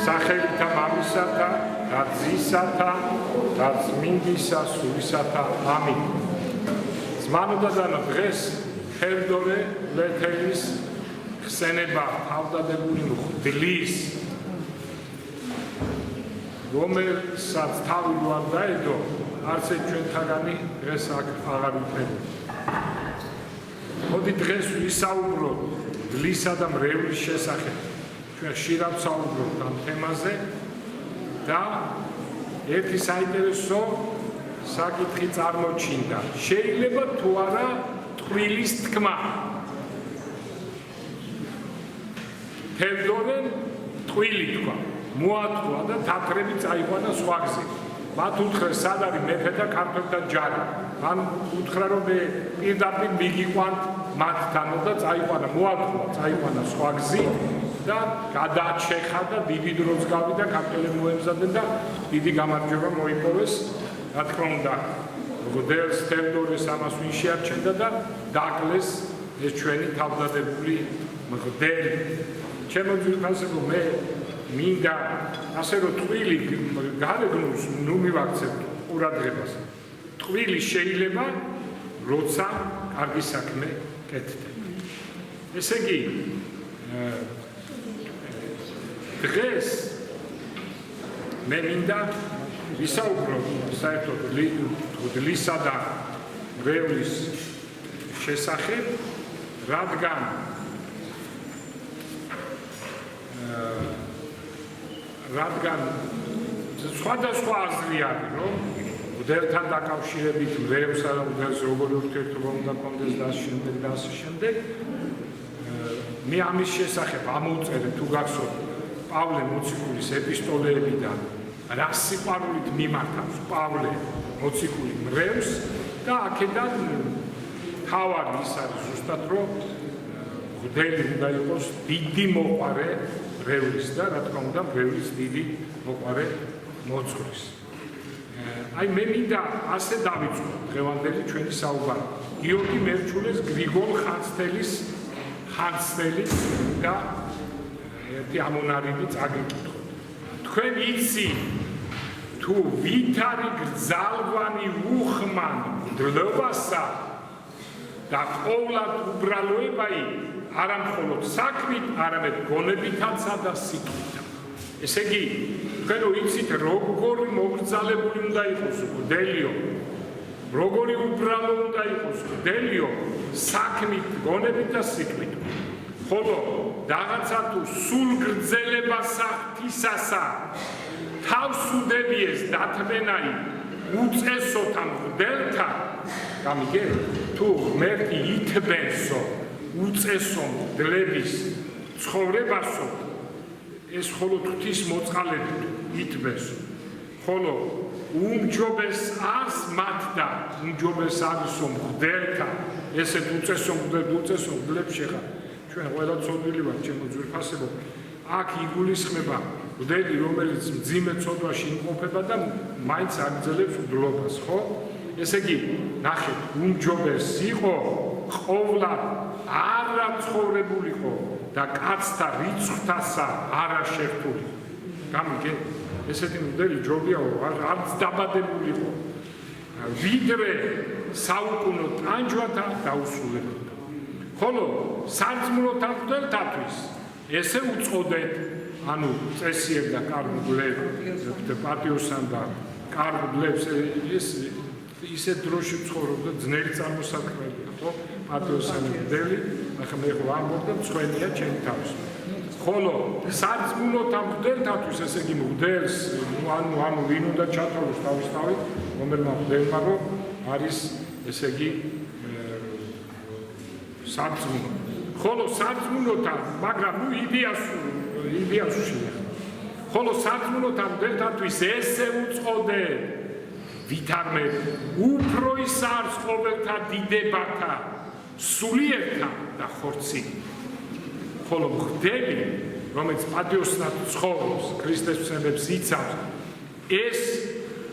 სახელითა მამისათა და ძისათა და წმინდისა სულისათა ამინ. ზმანოდადანო დღეს ხერდორე ლეთელის ხსენება თავდადებული მღვდლის რომელსაც თავი არ დაედო არც ჩვენთაგანი დღეს აქ აღარ ვიქნებით. მოდი დღეს ვისაუბროთ მღვდლისა და მრევლის შესახებ. ჩვენ ხშირად ვსაუბრობთ ამ თემაზე და ერთი საინტერესო საკითხი წარმოჩინდა. შეიძლება თუ არა ტყუილის თქმა. თევდორემ ტყუილი თქვა, მოათქვა და თათრები წაიყვანა სხვა გზით. მათ უთხრეს სად არის მეფე და ქართველთა ჯარი. ან უთხრა რომ მე პირდაპირ მიგიყვანთ მათთანო და წაიყვანა, მოათქვა, წაიყვანა სხვა გზით და გადაჩეხა და დიდი დროც გავიდა ქართველები მოემზადნენ და დიდი გამარჯვება მოიპოვეს. რა თქმა უნდა, მღვდელს თევდორეს ამას ვინ შეარჩენდა და დაკლეს ეს ჩვენი თავდადებული მღვდელი. ჩემო ძვირფასებო, მე მინდა ასე რომ ტყუილი გარეგნულს ნუ მივაქცევთ ყურადღებას. ტყუილი შეიძლება როცა კარგი საქმე კეთდება. ესე იგი დღეს მე მინდა ვისაუბროთ საერთოდ მღვდლისა და მრევლის შესახებ, რადგან სხვადასხვა აზრი არის, რომ მღვდელთან დაკავშირებით მრევლსა და მღვდელს როგორი ურთიერთობა უნდა ჰქონდეს და ასე შემდეგ. მე ამის შესახებ ამოვწერე თუ გახსოვთ პავლე მოციქულის ეპისტოლეებიდან რა სიყვარულით მიმართავს პავლე მოციქული მრევლს და აქედან თავარი ის არის ზუსტად რომ მღვდელი უნდა იყოს დიდი მოყვარე მრევლის და რა თქმა უნდა მრევლის დიდი მოყვარე მოძღვრის. აი მე მინდა ასე დავიწყო დღევანდელი ჩვენი საუბარი გიორგი მერჩულეს გრიგოლ ხანძთელის და ერთი ამონარიდი წაგიკითხოთ. თქვენ იცი თუ ვით არის გრძალვანი უხმან მღვდლობასა და ყოვლად უბრალოებაი არა მხოლოდ საქმით, არამედ გონებითაცა და სიკვდილით. ესე იგი, თქვენო იცით როგორი მოგრძალებული უნდა იყოს მღვდელიო, როგორი უბრალო უნდა იყოს მღვდელიო, საქმით, გონებით და სიკვდილით. ხოლო რაღაცა თუ სულ გრძელებასა ღვთისასა თავს უდებიეს დათმენაი უწესოთა მღვდელთა, გამიგე, თუ ღმერთი ითბენსო უწესო მღვდლების ცხოვრებასო, ეს მხოლოდ ღვთის მოწყალებით ითბენსო. ხოლო უმჯობეს არს მათ და უმჯობეს არისო მღვდელთა, ესეთ უწესო მღვდლებს შეხარ. ჩვენ ყველა ცოდვილი ვართ, ჩემო ძვირფასებო, აქ იგულისხმება მღვდელი, რომელიც მძიმე ცოდვაში იმყოფება და მაინც აგრძელებს მღვდლობას, ხო? ესე იგი, ნახეთ, უმჯობეს იყო ყოვლად არა ცხოვრებულიყო და კაცთა რიცხვთასა არა შერთული. გამიგე? ესეთი მღვდელი ჯობია არც დაბადებულიყო. ვიდრე საუკუნო ტანჯვათა დაუსრულებოდა. ხოლო სარწმუნოთა მღვდელთათვის ესე უწოდეთ, ანუ წესიერ და კარგ მღვდლებს, პატიოსან და კარგ მღვდლებს ისე დროში ცხოვრობდა, ძნელი წარმოსაქმეა, ხო? პატიოსანი მღვდელი, ახლა მე ხო ამბობ და მწვენია ჩემი თავის. ხოლო სარწმუნოთა მღვდელთათვის, ესე იგი მღვდელს, ანუ ვინ უნდა ჩათვალოს თავისთავად, რომელმა მღვდელმა რომ არის, ესე იგი სარწმუნო. ხოლო სარწმუნოთა, მაგრამ ნუ იდეაში შეეხება. ხოლო სარწმუნოთა მღვდელთათვის ესე უწოდე ვითარმე უფრო ის არის ყოველთა დიდებათა სულიერთა და ხორცი. ხოლო მღვდელი, რომელიც პატიოსნად ცხოვრობს, ქრისტეს ცნებებს იცავს, ეს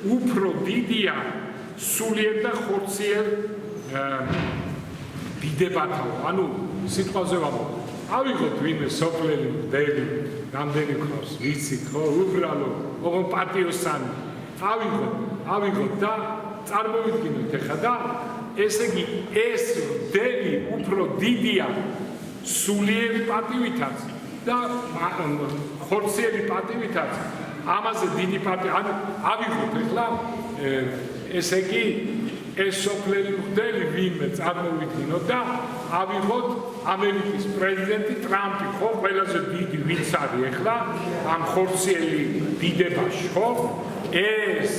უფრო დიდია სულიერ და ხორციერ დიდებათაო. ანუ სიტყვაზე ვამბობ, ავიღოთ ვინმე სოფლელი მღვდელი, რამდენი ხავს, ვიცით ხო, უბრალო, ოღონ პატიოსანი. ავიღოთ და წარმოვიდგინოთ ეხლა და ესე იგი ეს მღვდელი უფრო დიდია სულიერი პატივითაც და ხორციელი პატივითაც. ამაზე დიდი პატივი, ანუ ავიღოთ ეხლა ესე იგი ეს სოფლელი მღვდელი ვინმე წარმოვიდგინოთ და ავიღოთ ამერიკის პრეზიდენტი ტრამპი, ხო, ყველაზე დიდი ვინც არის ეხლა ამ ხორციელი დიდებაში, ხო? ეს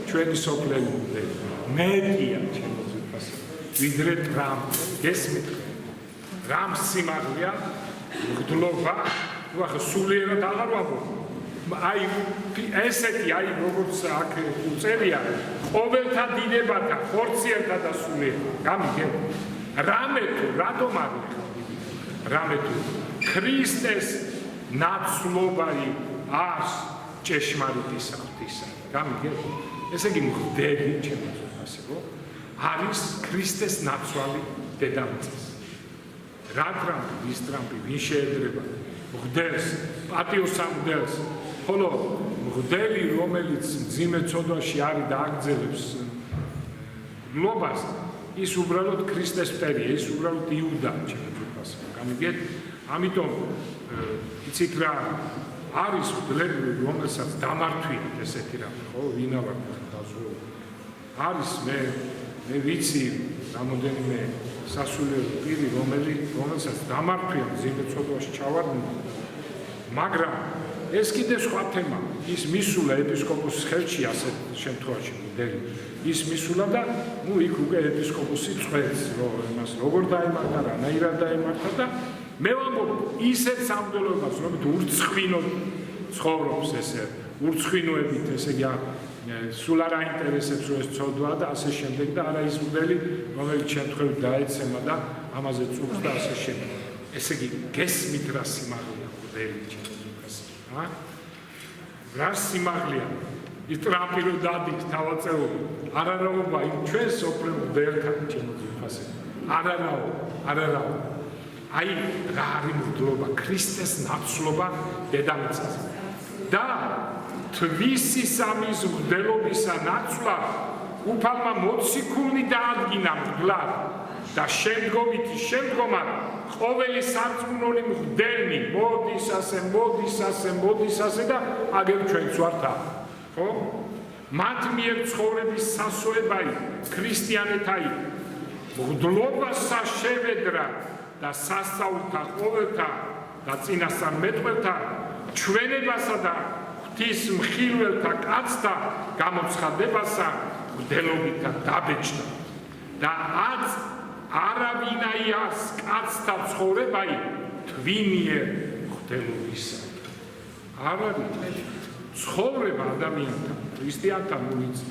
ჩვენი სოფლელი მღვდელი მეტია ჩემოძიფას ვიდრე ტრამპი. გესმით? რამ სიმაღლეა მღვდლობა, თუ ახლა სულიერად აღარ ვაბობ. აი ესეთი აი როგორც აქ უწერია ყოველთა დინებათა ხორციელთა და სულიერთა გამიგე რამე თუ რატომ არის რამე თუ ქრისტეს ნაცვლობარი ars ჭეშმარიტისა ღვთისა გამიგე ესე იგი მღვდელი ჩემო ასე რომ არის ქრისტეს ნაცვალი დედამიწის რა ტრამპი ის ტრამპი ვინ შეედრება მღვდელს პატიოსამღვდელს ხოლო მღვდელი რომელიც მძიმე ცოდვაში არის და აგრძელებს გლობას ის უბრალოდ ქრისტეს მტერია ის უბრალოდ იუდა ჩემოძიფას გამიგეთ ამიტომ იცით რა არის მღვდლები რომელსაც დამართვიათ ესეთი რამე ხო ვინა ვარ დაზო არის მე ვიცი რამოდენიმე სასულიერო პირი რომელსაც დამართვიათ მძიმე ცოდვაში ჩავარდნილ მაგრამ ეს კიდე სხვა თემა ის მისულა ეპისკოპოსის ხელში ასეთ შემთხვევაში მღვდელი ის მისულა და ნუ იქ უკვე ეპისკოპოსი წვეთს რომ იმას როგორ დაემართა რანაირად დაემართა და მე ვამბობ ისეთ სამღვდელოებას რომელიც ურცხვინოდ ცხოვრობს ესე ურცხვინოებით ესე იგი სულ არ აინტერესებს რომ ეს ცოდვა და ასე შემდეგ და არა ის მღვდელი რომელიც შემთხვევით დაეცემა და ამაზე წუხს და ასე შემდეგ ესე იგი გესმით რა სიმაღლეა მღვდელი რა სიმაღლეა ის ტრამპი რომ დადის თავაწეული არარაობა იმ ჩვენ სოფლელ მღვდელთან ჩემოძიფასე არარაო აი რა არის მღვდლობა ქრისტეს ნაცვლობა დედამიწაზე და თვისი სამის მღვდელობისა ნაცვლად უფალმა მოციქულნი დაადგინა მღვდლად და შემდგომად ყოველი სარწმუნოი მღვდელნი მოდის ასე და აგერ ჩვენც ვართ ხო მათ მიერ ცხოვრების სასოებაი ქრისტიანეთაი მღვდლობასა შევედრა და სასწაულთა ყოველთა და წინასწარ მეტყველთა ჩვენებასა და ღვთის მხილველთა კაცთა გამოცხადებასა მღვდელობითა დაბეჭდა და არავინაირს კაცთა ცხოვრებაი თვინიერ მღვდელობისა არ არის ცხოვრება ადამიანთან ქრისტიანთან მულიც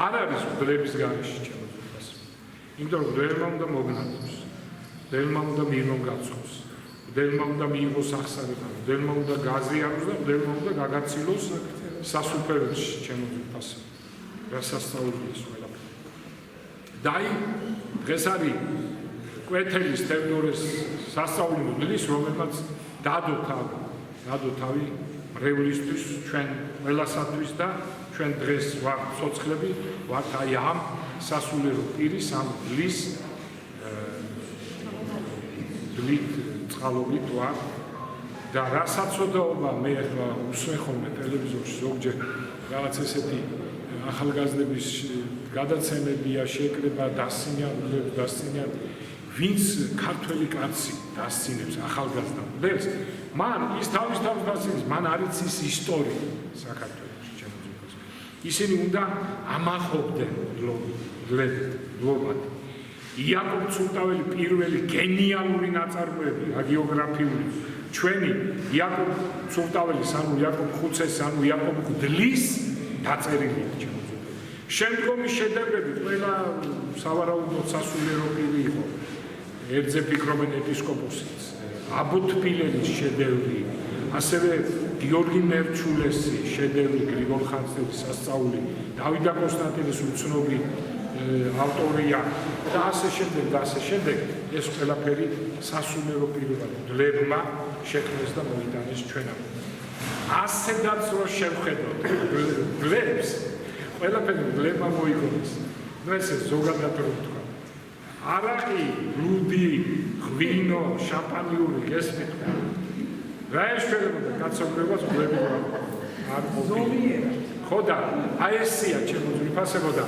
არ არის მღვდლების გარეშე ჩემოძიფას იმიტომ რომ მღვდელმა უნდა მოგნადოს მღვდელმა უნდა მიიღოს მღვდელმა უნდა მიიღოს აღსარება მღვდელმა უნდა გაზიაროს და მღვდელმა უნდა გაგაცილოს სასუფეველში ჩემოძიფას რა სასწაულია ეს ყველაფერი და აი დღეს არის კვეთილის თევდორეს სასწაული მღვდლის რომელმაც დადო თავი მრევლისთვის ჩვენ ყველასათვის და ჩვენ დღეს ვართ ცოცხლები ვართ აი ამ სასულიერო პირის ამ მღვდლის წყალობით ვარ და რა საწოდაობა მე ახლა უსმენ ხოლმე ტელევიზორში ზოგჯერ რაღაც ესეთი ახალგაზრდების გადაცემებია შეკრება დასცინიან ვინც ქართველი კაცი დასცინებს ახალგაზრდა მღვდელს მან ის თავის დასცინებს მან არ იცის ისტორია საქართველოში ჩემოძიფას ისინი უნდა ამაყობდნენ მღვდლობად იაკობ ცურტაველი პირველი გენიალური ნაწარმოები ჰაგიოგრაფიული ჩვენი იაკობ ცურტაველის ანუ იაკობ ხუცეს ანუ იაკობ მღვდლის დაწერილია ჩემოძიფას შემდგომი შედევრები ყველა სავარაუდოდ სასულიერო პირი იყო ერთზე ფიქრობენ ეპისკოპოსიც აბუთფილელის შედევრი ასევე გიორგი მერჩულესი შედევრი გრიგოლ ხანძთელის სასწაული დავით და კონსტანტინეს უცნობი ავტორია და ასე შემდეგ და ასე შემდეგ ეს ყველაფერი სასულიერო პირობად გლებმა შექმნეს და მოიტანეს ჩვენამდე. ასედაც რო შევხედოთ გლებს ყველაფერი გლებმა მოიგონეს. ნუ ესე ზოგადად რო ვთქვა. არაყი, ლუდი, ღვინო, შამპანიური გესმით რა ეშველებოდა კაცობრიობას გლები არ მოვიდა. ხო და აი ესია ჩემო ძვირფასებოდა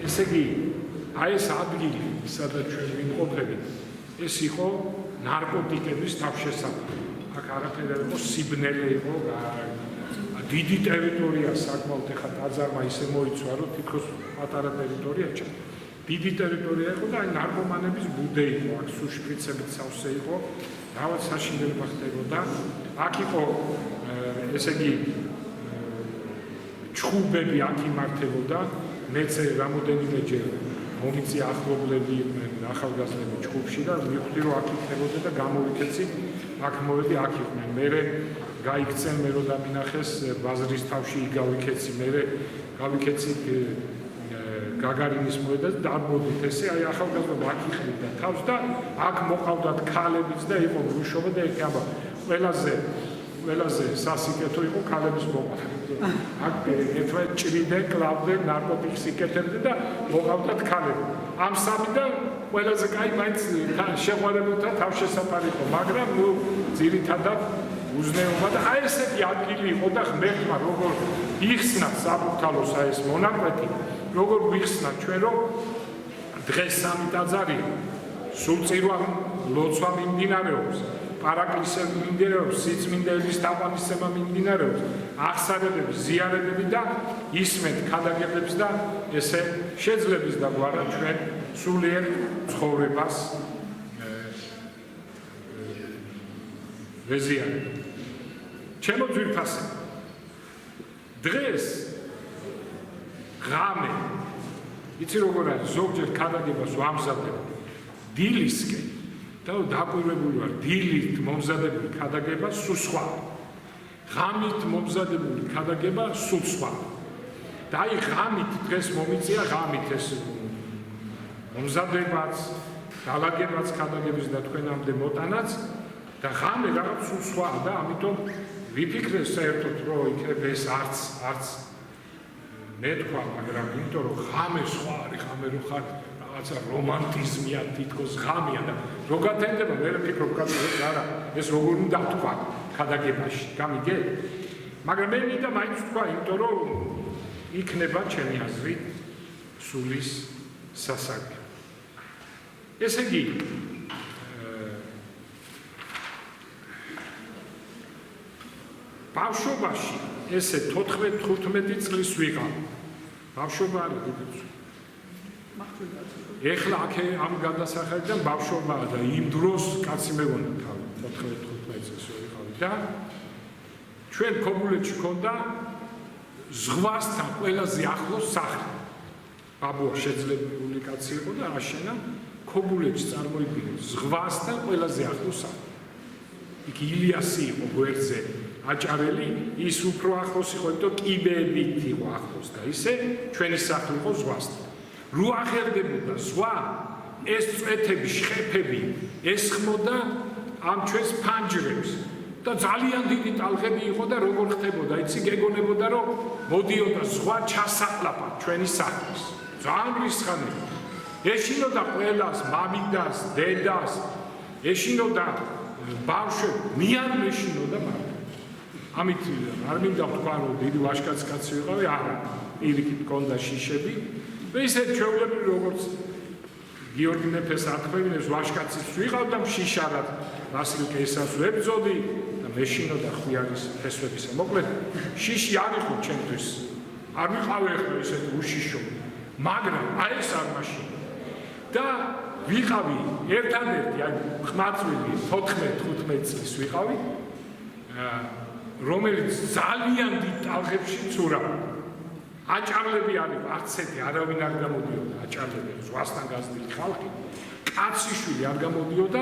ესე იგი აი ეს ადგილი სადაც ჩვენ ვიმყოფებით ეს იყო ნარკოტიკების თავშესაფარი აქ არაფერი არ იყო სიბნელე იყო დიდი ტერიტორია საკმაოდ ეხა ტაძარმა ისე მოიცვა რომ თითქოს პატარა ტერიტორიაა დიდი ტერიტორია იყო და აი ნარკომანების ბუდე იყო აქ სუშპრიცებით სავსე იყო რაღაც საშინელება ხდებოდა აქ იყო ესე იგი ჩხუბები აქ იმართებოდა მეც რამოდენიმეჯერ მომიწია ახლობლები იყვნენ ახალგაზრდები ჩხუბში და მივხვდი რომ აქ იქნებოდა და გამოვიქეცი აქ მოვედი აქ იყვნენ მერე გაიქცენ მე რო დამინახეს ბაზრის თავში გავიქეცი მერე გავიქეცი გაგარინის მოედა და დაბოდით ესე აი ახალგაზრდა აქ იხდიდა თავს და აქ მოყავდათ ქალებიც და იყო ბრუშობა და ეგ აბა ყველაზე სასიკეთო იყო ქალების მოყვა. აქ ერთმანეთ ჭრიდნენ, კლავდნენ, ნარკოტიკს იკეთებდნენ და მოყავდათ ქალები. ამ სამიდან ყველაზე კაი მაინც შეყვარებულთა თავშესაფარი იყო, მაგრამ ნუ ძირითადად უზნეობა და აი ესეთი ადგილი იყო და ღმერთმა როგორ იხსნა საბურთალოს აი ეს მონაკვეთი, როგორ ვიხსნა ჩვენ რომ დღეს სამი ტაძარი სულწირვა ლოცვა მიმდინარეობს. პარაკლისები მიმდინარეობს, სიწმინდეების თაყვანისცემა მიმდინარეობს, აღსარებები, ზიარებები და ისმეთ ქადაგებებს და ესე შეძლებს და გვარა ჩვენ სულიერ ცხოვრებას ვეზიარებთ. ჩემო ძვირფასებო, დღეს ღამე, იცი როგორ არის, ზოგჯერ ქადაგებას ვამზადებთ დილისკენ და დაკვირვებული ვარ დილით მომზადებული ქადაგება სულ სხვა ღამით მომზადებული ქადაგება სულ სხვა და აი ღამით დღეს მომიწია ღამით ეს მომზადებაც დალაგებაც ქადაგების და თქვენამდე მოტანაც და ღამე რაღაც სულ სხვა და ამიტომ ვიფიქრე საერთოდ რომ იქნება ეს არც მე თქვა მაგრამ იმიტომ რომ ღამე სხვა არის ღამე რო ხარ რაცა რომანტიზმია თითქოს ღამეა და რო გათენდება მე ვფიქრობ კაცებს არა ეს როგორ უნდა თქვა ქადაგებაში გამიგე მაგრამ მე მინდა მაინც თქვა იმიტომ რომ იქნება ჩემი აზრით სულის სასაგი ესე იგი ბავშვობაში ესე 14-15 წლის ვიყავ ბავშვობა არის დიდი ეხლა აქ ამ გადასახადიდან ბავშვობაა და იმ დროს კაცი მეგონა თავი 14-15 წელს ვიყავი და ჩვენ ქობულეთში ქონდა ზღვასთან ყველაზე ახლოს სახლი ბაბუა შეძლებული კაცი იყო და აშენა ქობულეთში წარმოიდგინე ზღვასთან ყველაზე ახლოს სახლი იქ ილიასი იყო გვერდზე აჭარელი ის უფრო ახლოს იყო იმიტომ კიბეებით იყო ახლოს და ისე ჩვენი სახლი იყო ზღვასთან რო აღერდებოდა ზღვა ეს წვეთები შხეფები ესხმოდა ამ ჩვენს ფანჯრებს და ძალიან დიდი ტალღები იყო და როგორ ხდებოდა იცი გეგონებოდა რომ მოდიოდა ზღვა ჩასაყლაპად ჩვენი სახლის ძალიან რისხანი ეშინოდა ყველას მამიდას დედას ეშინოდა ბავშვებს მიან მეშინოდა მაგრამ ამით არ მინდა თქვა რომ დიდი ვაჟკაცი ვიყავი არა პირიქით მქონდა შიშები და ისე ჩვეულებრივ როგორც გიორგი მეფეს ათქვევინებს ვაჟკაციც ვიყავ და შიშარად ვასილ კეისარს ვებძოდი და მეშინოდა ხვიარის ფესვებისა მოკლედ შიში არ იყო ჩემთვის არ ვიყავი ახლა ისეთი უშიშო მაგრამ აი ეს არ მაშინ და ვიყავი ერთადერთი აი ხმაწვილი 14-15 წლის ვიყავი რომელიც ძალიან დიდ ტალღებში ცურავდა აჭარლები არის არცეთი არავინ არ გამოდიოდა აჭარლები ზღვასთან გაზრდილი ხალხი კაციშვილი არ გამოდიოდა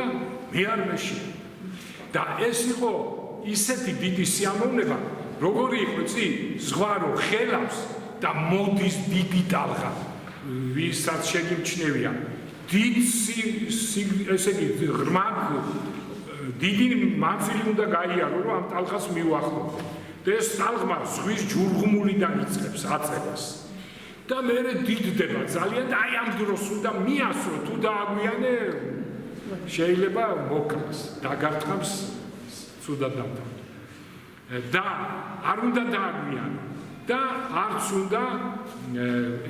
მე არ მეში და ეს იყო ისეთი დიდი სიამოვნება როგორი იყო იცი ზღვა რო ხელავს და მოდის დიდი ტალღა ვისაც შეგიმჩნევია დიდ ესე იგი ღრმა დიდი მანძილი უნდა გაიარო რომ ამ ტალღას მიუახლოვო და ეს ტალღა ზღვის ჯურღუმულიდან იწყებს აწევას და მერე დიდდება ძალიან და აი ამ დროს უნდა მიასრო თუ დააგვიანე შეიძლება მოკლას დაგარტყამს ცუდად დამთავრდა და არ უნდა დააგვიანო და არც უნდა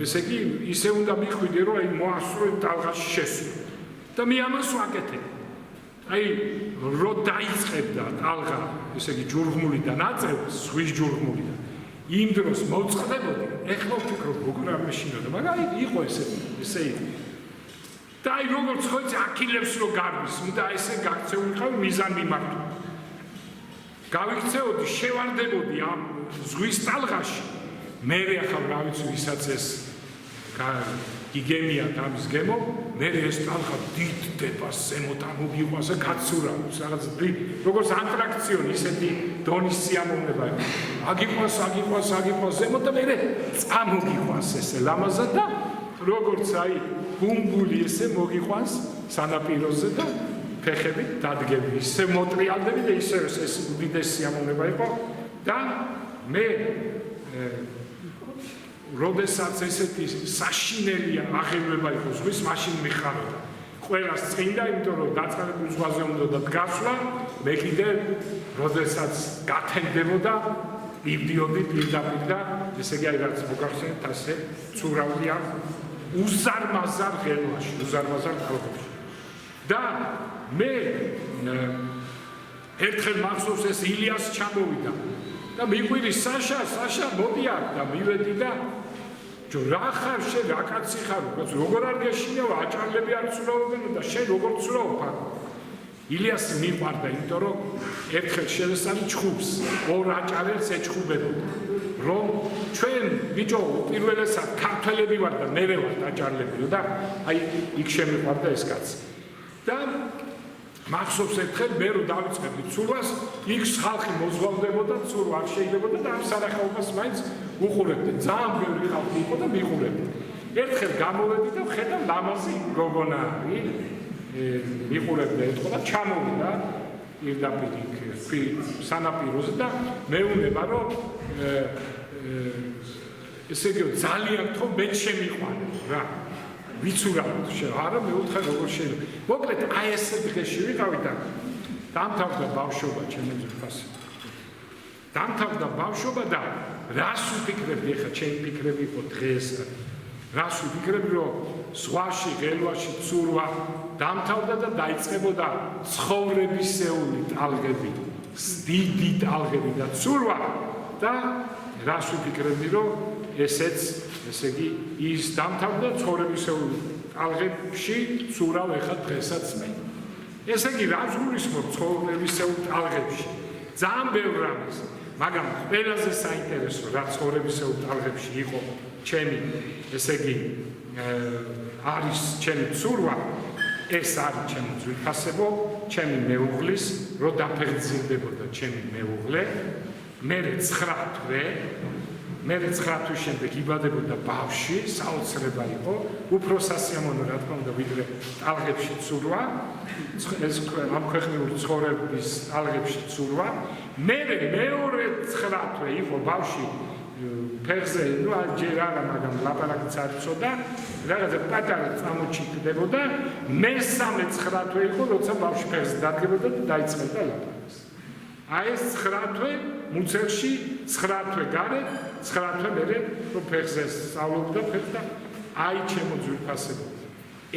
ესე იგი ისე უნდა მიხვიდე რომ აი მოასრო ტალღაში შესვლა და მე ამას ვაკეთებ აი რო დაიწყებდა ტალღა ესე იგი ჯურღმულიდან აწევს ზღვის ჯურღმულიდან იმ დროს მოწყდებოდი ეხლა ვფიქრობ როგორ არ მეშინოდა მაგრამ იყო ესე იგი და აი როგორც ხოიცი აქილებს რო გარბის უნდა ესე გაქცეულიყავი მიზან მიმართო გავიქცეოდი შევარდებოდი ამ ზღვის ტალღაში მე ახლა რა ვიცი ვისაც ეს გიგემია ამის გემო მე ეს ტალღა დიდდება ზემოთ ამოგიყვანს და გაცურავს რაღაც როგორც ატრაქციონი ისეთი დონის სიამოვნება აგიყვანს ზემოთ და მე წამოგიყვანს ესე ლამაზად და როგორც აი გუმბული ესე მოგიყვანს სანაპიროზე და ფეხებით დადგები ისე მოტრიალდები და ისე ეს უდიდესი სიამოვნება იყო და მე როდესაც ესეთი საშინელია აღელვება იყო ზღვის მაშინ მიხარდა ყველას წინდა იმიტომ რომ დაწყებულ ზღვაზე უნდა დგასვლა მე კიდე როდესაც გათენდებოდა იბდიოდი პირდაპირ და ესე იგი აი რაც მოგახსენეთ ასე ცურავდია უზარმაზარ ღელვაში უზარმაზარ პროგრამაში და მე ერთხელ მახსოვს ეს ილიას ჩამოვიდა და მიყვირი საშა მოდი აქ და მივედი და რა ხარ შენ რა კაცი ხარ როგორ არ გეშინიაო აჭარლები არ ცურავობენ და შენ როგორ ცურავობ აქ ილიას მიყვარდა იმიტომ რომ ერთხელ შევესწარი ჩხუბს ორ აჭარელს ეჩხუბებოდა რომ ჩვენ ბიჭო პირველესად ქართველები ვარ და მე ვარ აჭარლები და აი იქ შემიყვარდა ეს კაცი და მახსოვს ერთხელ მე რო დავიწყებდი ცურვას იქ ხალხი მოზღვავდებოდა ცურვა არ შეიძლებოდა და ამ სანახაობას მაინც უყურებდი ძალიან ბევრი ხალხი იყო და მიყურებდი ერთხელ გამოვედი და ხედავ ლამაზი გოგონა მიყურებდი ეთქო და ჩამოვიდა პირდაპირ სანაპიროზე და მეუნება რომ ესე იგი ძალიან თქო მე შემიყვანე რა ვიცურავთ არა მე უთხრა როგორ შეიძლება მოკლედ აი ესე დღეში ვიყავი და დამთავრდა ბავშვობა ჩემი ძვირფასი დამთავრდა ბავშვობა და რას ვფიქრებდი ახლა ჩემი ფიქრები იყო დღეს რას ვფიქრებდი რომ ზღვაში ღელვაში ცურვა დამთავრდა და დაიწყებოდა ცხოვრებისეული ტალღები დიდი ტალღები და ცურვა და რას ვფიქრებდი რომ ესეც ესე იგი ის დამთავრდა ცხოვრებისეული ტალღებში ცურავ ახლა დღესაც მე ესე იგი რა გულისხმობ ცხოვრებისეულ ტალღებში ძალიან ბევრ რამეს მაგრამ ყველაზე საინტერესო რა ცხოვრებისეულ ტალღებში იყო ჩემი ესე იგი არის ჩემი ცურვა ეს არის ჩემი ძვირფასებო ჩემი მეუღლის რო დაფეხმძიმდებოდა ჩემი მეუღლე მე 9 თვე მე 9 თვის შემდეგ იბადებოდა ბავშვი, საოცრება იყო, უფრო სასიამოვნო რა თქმა უნდა ვიდრე ტალღებში ცურვა, ეს ამ ქვეყნიური ცხოვრების ტალღებში ცურვა. მე მეორე 9 თვე იყო ბავშვი ფეხზე, ნუ ჯერ არა, მაგრამ ლაპარაკიც არ იცოდა, რაღაცა პატარა წამოჩიტდებოდა, მესამე 9 თვე იყო, როცა ბავშვი ფეხზე დადგებოდა და დაიწყებდა ლაპარაკს. აი ეს 9 თვე მუცელში 9 თვე გარეთ 9 თვე მერე რომ ფეხზე სწავლობდა ფეხს და აი ჩემო ძვირფასებო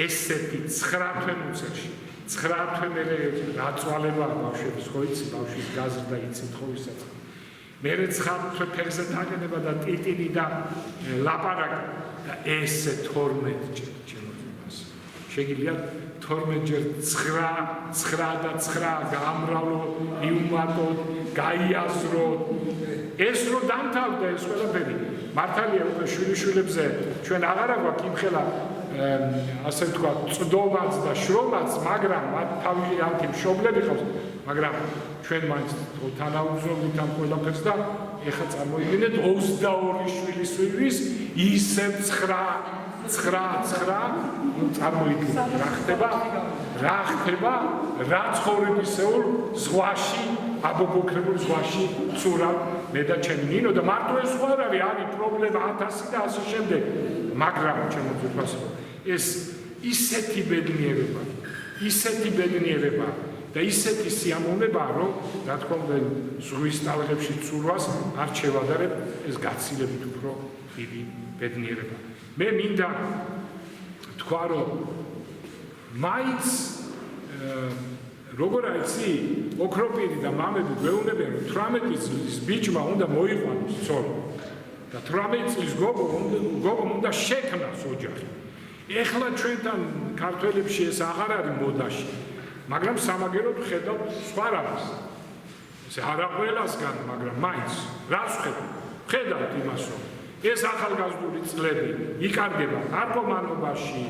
ესეთი 9 თვე მუცელში 9 თვე მერე რაწვალება ბავშვების ხო იცი ბავშვის გაზრდა იცით ხო ვისაც მერე 9 თვე ფეხზე დაგენება და ტიტინი და ლაპარაკი და ესე 12 ჯერ ჩემო ძვირფასო შეგიძლია 12 ჯერ 9 და 9 გამრავლო იუმატო გაიაზრო ეს რო დამთავრდა ეს ყველაფერი მართალია უკვე შვილიშვილებზე ჩვენ აღარ აგვაქვს იმხელა ასე ვთქვა წდომაც და შრომაც მაგრამ მათ თავი ამ მშობლები ხავს მაგრამ ჩვენ მაინც თანაუგზავნით ამ ყველაფერს და ეხლა წარმოიდგინეთ 22 შვილის ვირის ისევ 9 წარმოიდგინეთ რა ხდება რა ცხოვრებისეულ ზღვაში აბობოქრებულ ზღვაში ცურავ მე და ჩემი ნინო და მარტო ეს ხო არ არის პრობლემა 1000 და ასე შემდეგ მაგრამ ჩემო ძვირფასო ეს ისეთი ბედნიერება და ისეთი სიამოვნებაა რომ რა თქმა უნდა ზღვის ტალღებში ცურვას არ შევადარებ ეს გაცილებით უფრო დიდი ბედნიერება მე მინდა თქვა რომ მაინც როგორ აიცი ოქროპირი და მამები გვეუბნებიან რომ 18 წლის ბიჭმა უნდა მოიყვანოს ცოლი და 18 წლის გოგომ უნდა შექმნას ოჯახი ეხლა ჩვენთან ქართველებში ეს აღარ არის მოდაში მაგრამ სამაგეროდ ხედავთ სხვა რამეს ეს არა ყველასგან მაგრამ მაინც რას ხედავთ იმას რომ ეს ახალგაზრდული წლები იკარგება ნარკომანობაში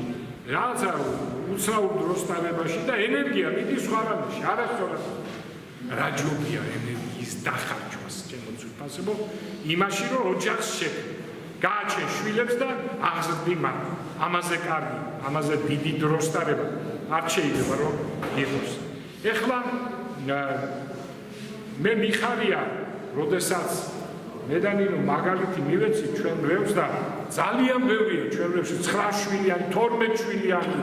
რაღაცა უცნაურ დროსტანებაში და ენერგია მიდის სხვა რამეში არასწორად რა ჯობია ენერგიის დახარჯვას ჩემო ძვირფასებო იმაში რომ ოჯახს შექმნა გააჩენ შვილებს და აღზრდი მათ ამაზე კარგი ამაზე დიდი დროსტანება არ შეიძლება რომ იყოს ეხლა მე მიხარია როდესაც მე და ნინო მაგალითი მივეცით ჩვენ რევს და ძალიან ბევრია ჩვენ რევში 9 შვილიანი 12 შვილიანი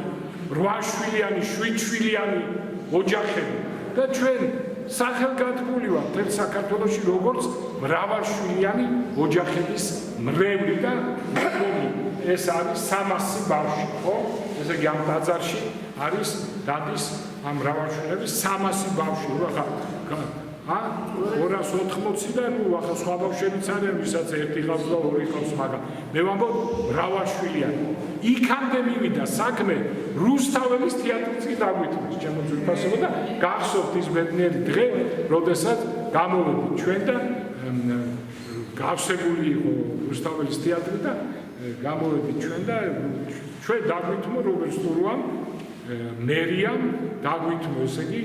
8 შვილიანი 7 შვილიანი ოჯახები და ჩვენ სახელგანთქმული ვართ მთელ საქართველოში როგორც მრავალშვილიანი ოჯახების მრევლი და მდგომი ეს არის 300 ბავშვი ხო ესე იგი ამ ტაძარში არის დადის ამ მრავალშვილების 300 ბავშვი რა 280 და ნუ ახლა სხვა ბავშვებიც არიან ვისაც ერთი ყავს და ორი ყავს მაგრამ მე ვამბობ მრავალშვილიანი იქამდე მივიდა საქმე რუსთაველის თეატრიც კი დაგვითმის ჩემო ძვირფასებო და გახსოვთ ის ბედნიერი დღე როდესაც გამოვედით ჩვენ და გავსებული იყო რუსთაველის თეატრი და გამოვედით ჩვენ და ჩვენ დაგვითმო როგორც თურუამ მერიამ დაგვითმო ესე იგი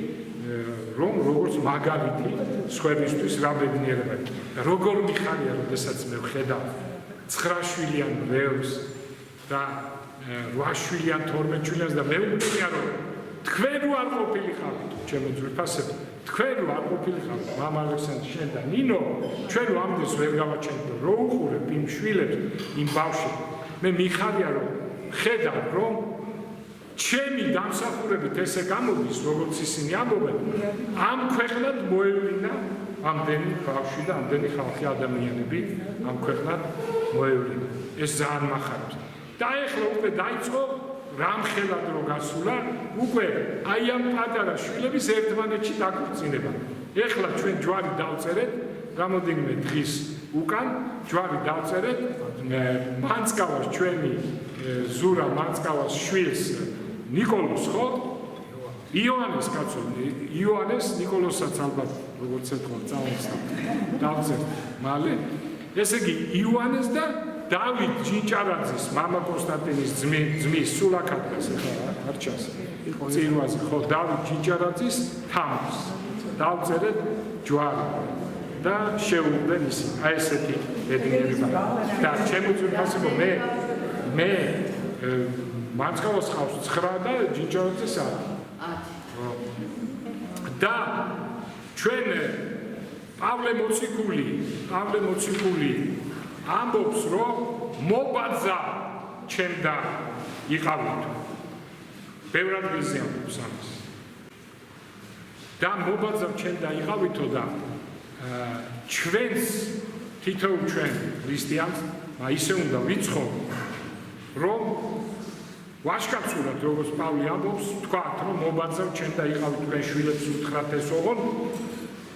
რომ როგორც მაგალითი სხვებისთვის რა ბედნიერებაა და როგორ მიხარია როდესაც მე ვხედავ 9 შვილიან რევს და 8 შვილიან 12 შვილიანს და მე ვუყურია რომ თქვენ არ ყოფილიყავით ჩემო ძვირფასებო თქვენ არ ყოფილიყავით მამა ალექსანდრე შენ და ნინო ჩვენ ამდენს ვერ გავაჩენთ რო უყურებ იმ შვილებს იმ ბავშვებს მე მიხარია რომ ხედავ რომ ჩემი დამსახურებით ესე გამოდის როგორც ისინი ამბობენ ამ ქვეყნად მოევლინა ამდენი ბავშვი და ამდენი ხალხი ადამიანები ამ ქვეყნად მოევლინა ეს ძალიან მახარებს და ეხლა უკვე დაიწყო რამხელად რო გასულა უკვე აი ამ პატარა შვილების ერთმანეთში დაქორწინება ეხლა ჩვენ ჯვარი დავწერეთ გამოდინმე დღის უკან ჯვარი დავწერეთ მანწკავას ჩვენი ზურა მანწკავას შვილს ნიკოლოს ხო? იონეს კაცო, იონეს ნიკოლოსაც ალბათ როგორც ეთქვა წავს დავწერთ მალე. ესე იგი იონეს და დავით ჯიჭარაძის მამა კონსტანტინის ძმის სულაკატას არ ჩანს. წირვაზე ხო დავით ჯიჭარაძის თამს. დავწერეთ ჯვარი და შეუყვნენ ისინი. აი ესეთი ბედნიერება. და ჩემო ძვირფასებო მე მანწკავას ხავს 9 და ჯიჭარაძის 10. და ჩვენ პავლე მოციქული ამბობს რომ მობაძა ჩემ და იყავით. ბევრად გიზი ამბობს ამას. და მობაძა ჩემ და იყავითო და ჩვენს თითოეულ ჩვენ ქრისტიანს ისე უნდა ვიცხოვრო რომ ვაშკაცურად როგორც პავლე ამბობს თქვათ რომ მობაძავ ჩემ და იყავით თქვენ შვილებს უთხრათ ეს ოღონ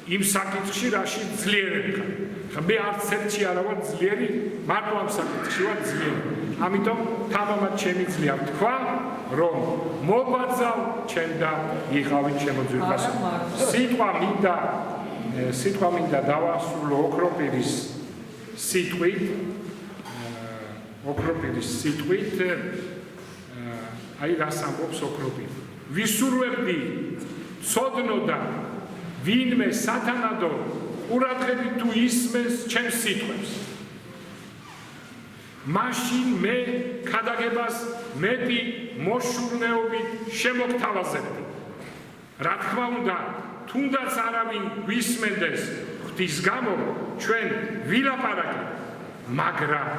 იმ საკითხში რაში ძლიერები ხარ. მე არც ერთში არა ვარ ძლიერი, მარტო ამ საკითხში ვარ ძლიერი. ამიტომ თამამად ჩემი ძლია თქვა რომ მობაძავ ჩემ და იყავით ჩემო ძვირფასო. სიტყვა მინდა დავასრულო ოქროპირის სიტყვით აი რას ამბობს ოქროპირი. ვისურვებდი ცოდნოდა ვინმე სათანადო ყურადღებით თუ ისმენს ჩემს სიტყვებს მაშინ მე ქადაგებას მეტი მოშურნეობით შემოგთავაზებდი რა თქმა უნდა თუნდაც არავინ გვისმენდეს ღვთის გამო ჩვენ ვილაპარაკებთ მაგრამ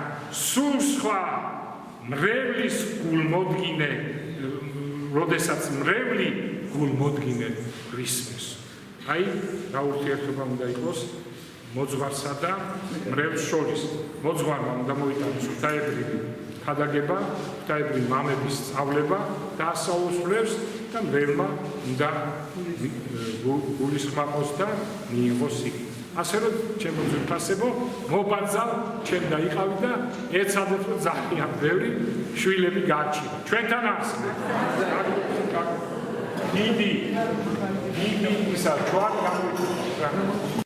სულ სხვა მრევლის გულმოდგინე როდესაც მრევლი გულმოდგინე გვისმენს აი რა ურთიერთობა უნდა იყოს მოძღვარსა და მრევლს შორის მოძღვარმა უნდა მოიტანოს ღვთაებრივი ქადაგება ღვთაებრივი მამების სწავლება და ასაუბრებს და მრევლმა უნდა გულისხმაყოს და მიიღოს იგი ასე რომ ჩემო ძვირფასებო მობაძალ ჩემ დაიყავი და ეცადეთ რომ ძალიან ბევრი შვილები გააჩინა ჩვენთან არსებობს დიდი ისა ჩვარ გამოიწვია